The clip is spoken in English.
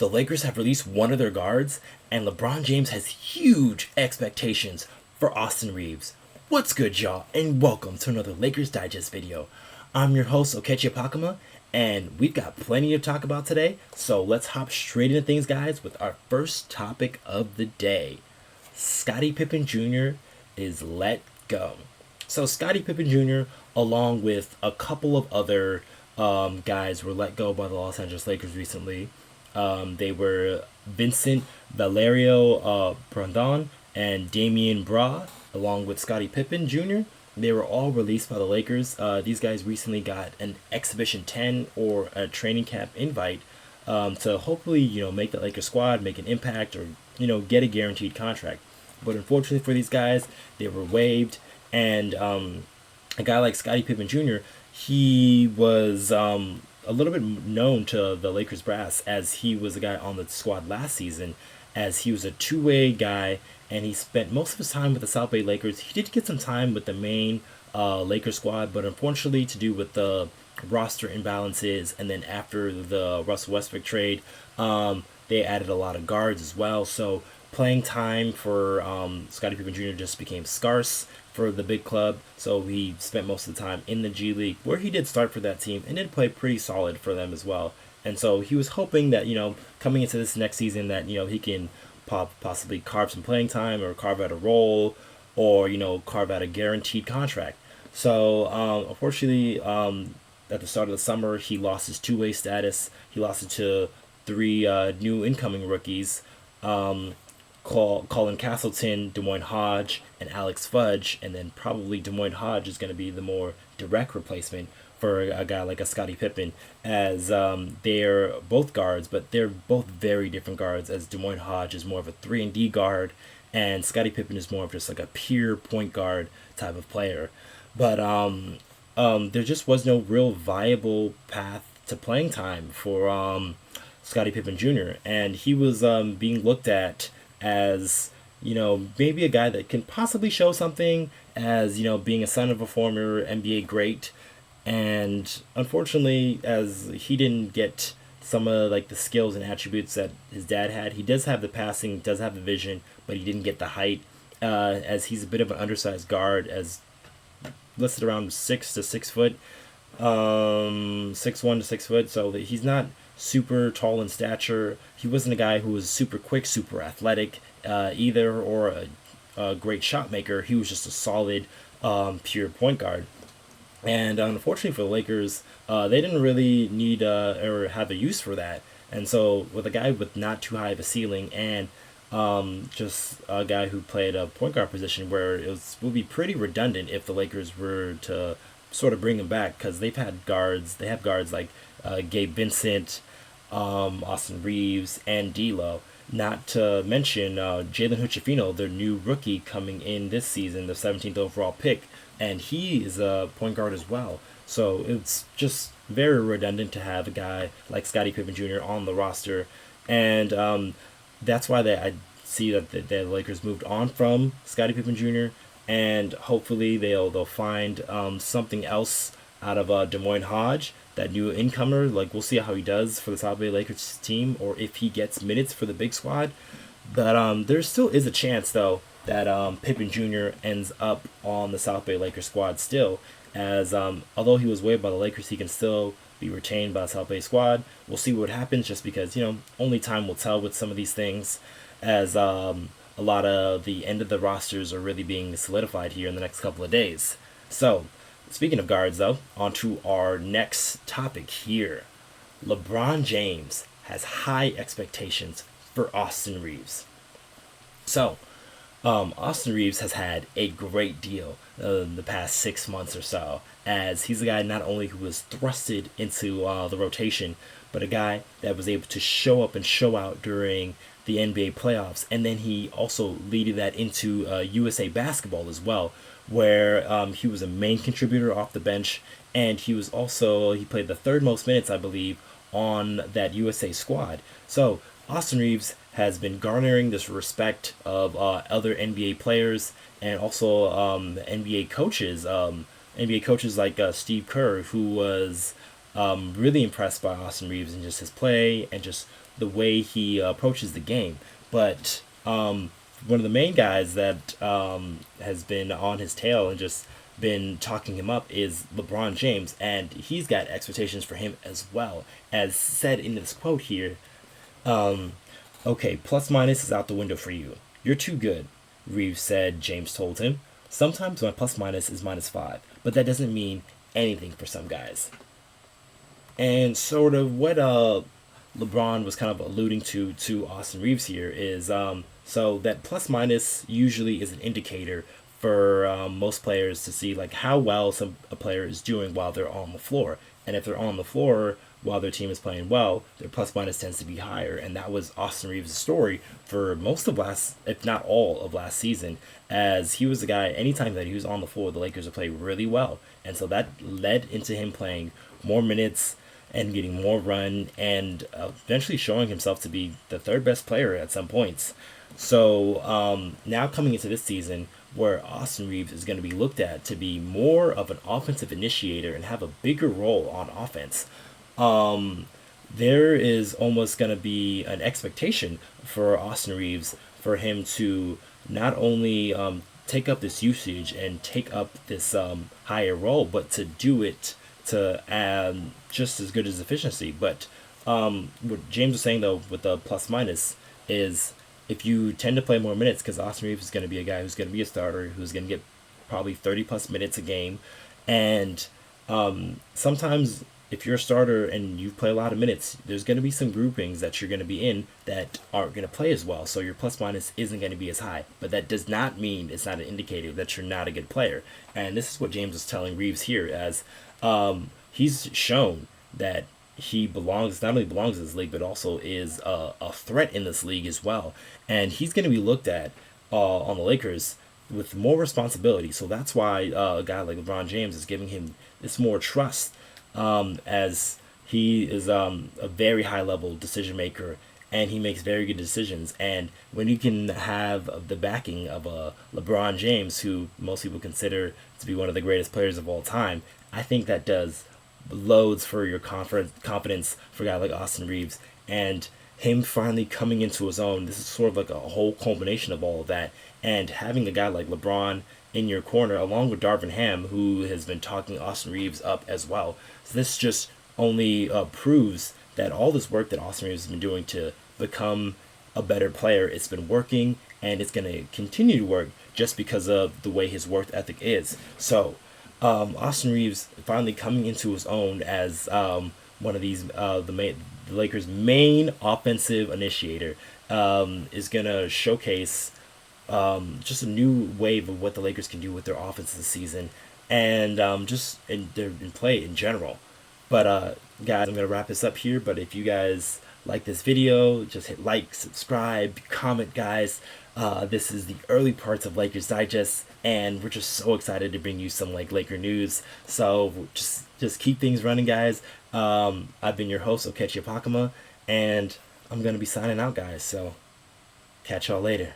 The Lakers have released one of their guards, and LeBron James has huge expectations for Austin Reaves. What's good, y'all, and welcome to another Lakers Digest video. I'm your host, Okechi Apakama, and we've got plenty to talk about today, so let's hop straight into things, guys, with our first topic of the day. Scottie Pippen Jr. is let go. So Scottie Pippen Jr., along with a couple of other guys, were let go by the Los Angeles Lakers recently. They were Vincent Valerio Brandon and Damian Bra, along with Scottie Pippen Jr. They were all released by the Lakers. These guys recently got an Exhibition 10 or a training camp invite to hopefully, make the Lakers squad, make an impact, or, get a guaranteed contract. But unfortunately for these guys, they were waived. And a guy like Scottie Pippen Jr., he was a little bit known to the Lakers brass as he was a guy on the squad last season, as he was a two-way guy, and he spent most of his time with the South Bay Lakers. He did get some time with the main Lakers squad, but unfortunately, to do with the roster imbalances, and then after the Russell Westbrook trade, they added a lot of guards as well. So playing time for Scottie Pippen Jr. just became scarce for the big club, so he spent most of the time in the G League, where he did start for that team and did play pretty solid for them as well. And so he was hoping that, coming into this next season that, he can possibly carve some playing time or carve out a role or, carve out a guaranteed contract. So, unfortunately, at the start of the summer, he lost his two-way status. He lost it to three new incoming rookies, Colin Castleton, Des Moines Hodge, and Alex Fudge, and then probably Des Moines Hodge is going to be the more direct replacement for a guy like a Scottie Pippen, as they're both guards, but they're both very different guards, as Des Moines Hodge is more of a 3-and-D guard, and Scottie Pippen is more of just like a pure point guard type of player. But there just was no real viable path to playing time for Scottie Pippen Jr., and he was being looked at as, maybe a guy that can possibly show something, as, being a son of a former NBA great. And unfortunately, as he didn't get some of the skills and attributes that his dad had, he does have the passing, does have the vision, but he didn't get the height, as he's a bit of an undersized guard, as listed around 6 to 6 foot, 6'1" to 6 foot. So he's not super tall in stature. He wasn't a guy who was super quick, super athletic either, or a great shot maker. He was just a solid, pure point guard. And unfortunately for the Lakers, they didn't really need or have a use for that. And so with a guy with not too high of a ceiling, and just a guy who played a point guard position, where would be pretty redundant if the Lakers were to sort of bring him back, because they have guards like Gabe Vincent, Austin Reaves, and D'Lo. Not to mention Jalen Hood-Schifino, their new rookie coming in this season, the 17th overall pick, and he is a point guard as well. So it's just very redundant to have a guy like Scottie Pippen Jr. on the roster, and that's why I see that the Lakers moved on from Scottie Pippen Jr., and hopefully they'll find something else out of Des Moines Hodge, that new incomer. We'll see how he does for the South Bay Lakers team, or if he gets minutes for the big squad. But there still is a chance, though, that Pippen Jr. ends up on the South Bay Lakers squad still, as although he was waived by the Lakers, he can still be retained by the South Bay squad. We'll see what happens, just because, only time will tell with some of these things, as a lot of the end of the rosters are really being solidified here in the next couple of days. So, speaking of guards, though, on to our next topic here. LeBron James has high expectations for Austin Reaves. So, Austin Reaves has had a great deal the past 6 months or so, as he's a guy not only who was thrusted into the rotation, but a guy that was able to show up and show out during the NBA playoffs, and then he also leaded that into USA Basketball as well, where he was a main contributor off the bench, and he played the third most minutes, I believe, on that USA squad. So Austin Reaves has been garnering this respect of other NBA players, and also NBA coaches. NBA coaches like Steve Kerr, who was really impressed by Austin Reaves and just his play and just the way he approaches the game. But one of the main guys that has been on his tail and just been talking him up is LeBron James, and he's got expectations for him as well. As said in this quote here, okay, plus minus is out the window for you. You're too good, Reeves said, James told him. Sometimes my plus minus is -5, but that doesn't mean anything for some guys. And sort of what LeBron was kind of alluding to Austin Reaves here is so that plus minus usually is an indicator for most players to see like how well a player is doing while they're on the floor. And if they're on the floor while their team is playing well, their plus minus tends to be higher. And that was Austin Reaves' story for most of last, if not all of last season, as he was the guy, anytime that he was on the floor, the Lakers would play really well. And so that led into him playing more minutes and getting more run and eventually showing himself to be the third best player at some points. So now coming into this season, where Austin Reaves is going to be looked at to be more of an offensive initiator and have a bigger role on offense, there is almost going to be an expectation for Austin Reaves for him to not only take up this usage and take up this higher role, but to do it to just as good as efficiency. But what James was saying though with the plus minus is if you tend to play more minutes, because Austin Reeves is going to be a guy who's going to be a starter, who's going to get probably 30 plus minutes a game, and sometimes if you're a starter and you play a lot of minutes, there's going to be some groupings that you're going to be in that aren't going to play as well. So your plus minus isn't going to be as high. But that does not mean it's not an indicator that you're not a good player. And this is what James was telling Reeves here, as he's shown that he belongs, not only belongs in this league, but also is a threat in this league as well. And he's going to be looked at on the Lakers with more responsibility. So that's why a guy like LeBron James is giving him this more trust, as he is a very high level decision maker and he makes very good decisions. And when you can have the backing of a LeBron James, who most people consider to be one of the greatest players of all time, I think that does loads for your confidence for a guy like Austin Reaves. And him finally coming into his own, this is sort of like a whole culmination of all of that. And having a guy like LeBron in your corner, along with Darvin Ham, who has been talking Austin Reaves up as well. So this just only proves that all this work that Austin Reaves has been doing to become a better player, it's been working, and it's going to continue to work just because of the way his work ethic is. So Austin Reaves finally coming into his own as one of these the Lakers' main offensive initiator is gonna showcase just a new wave of what the Lakers can do with their offense this season, and just in play in general. But guys, I'm gonna wrap this up here. But if you guys like this video, just hit like, subscribe, comment, guys. This is the early parts of Lakers Digest, and we're just so excited to bring you some like Laker news. So just keep things running, guys. I've been your host, Okechi Apakama, and I'm gonna be signing out, guys. So catch y'all later.